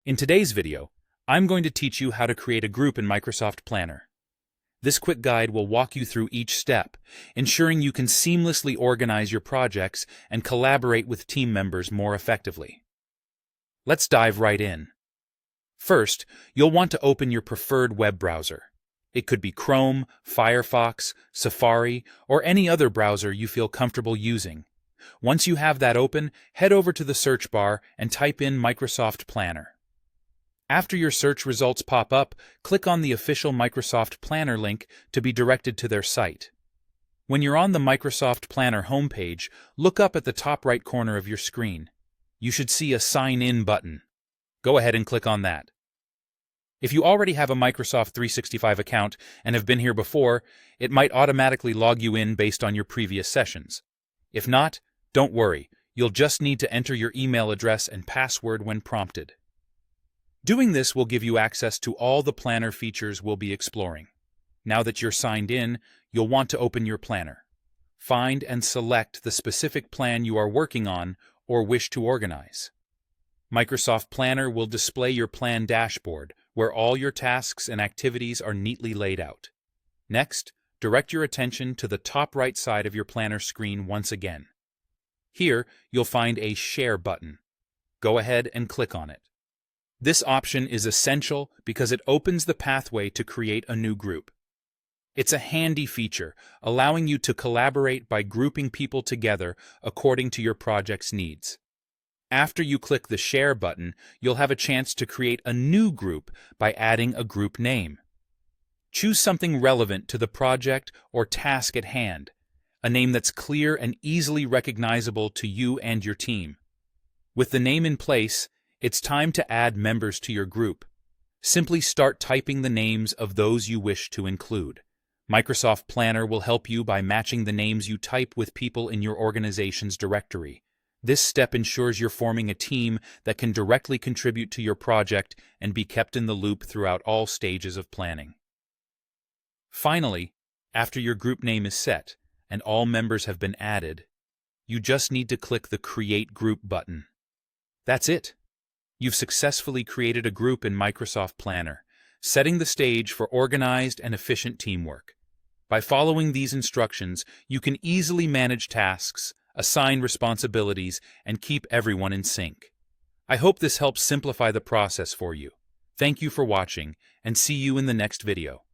In today's video, I'm going to teach you how to create a group in Microsoft Planner. This quick guide will walk you through each step, ensuring you can seamlessly organize your projects and collaborate with team members more effectively. Let's dive right in. First, you'll want to open your preferred web browser. It could be Chrome, Firefox, Safari, or any other browser you feel comfortable using. Once you have that open, head over to the search bar and type in Microsoft Planner. After your search results pop up, click on the official Microsoft Planner link to be directed to their site. When you're on the Microsoft Planner homepage, look up at the top right corner of your screen. You should see a Sign In button. Go ahead and click on that. If you already have a Microsoft 365 account and have been here before, it might automatically log you in based on your previous sessions. If not, don't worry, you'll just need to enter your email address and password when prompted. Doing this will give you access to all the Planner features we'll be exploring. Now that you're signed in, you'll want to open your Planner. Find and select the specific plan you are working on or wish to organize. Microsoft Planner will display your plan dashboard, where all your tasks and activities are neatly laid out. Next, direct your attention to the top right side of your Planner screen once again. Here, you'll find a Share button. Go ahead and click on it. This option is essential because it opens the pathway to create a new group. It's a handy feature, allowing you to collaborate by grouping people together according to your project's needs. After you click the Share button, you'll have a chance to create a new group by adding a group name. Choose something relevant to the project or task at hand, a name that's clear and easily recognizable to you and your team. With the name in place, it's time to add members to your group. Simply start typing the names of those you wish to include. Microsoft Planner will help you by matching the names you type with people in your organization's directory. This step ensures you're forming a team that can directly contribute to your project and be kept in the loop throughout all stages of planning. Finally, after your group name is set and all members have been added, you just need to click the Create Group button. That's it. You've successfully created a group in Microsoft Planner, setting the stage for organized and efficient teamwork. By following these instructions, you can easily manage tasks, assign responsibilities, and keep everyone in sync. I hope this helps simplify the process for you. Thank you for watching, and see you in the next video.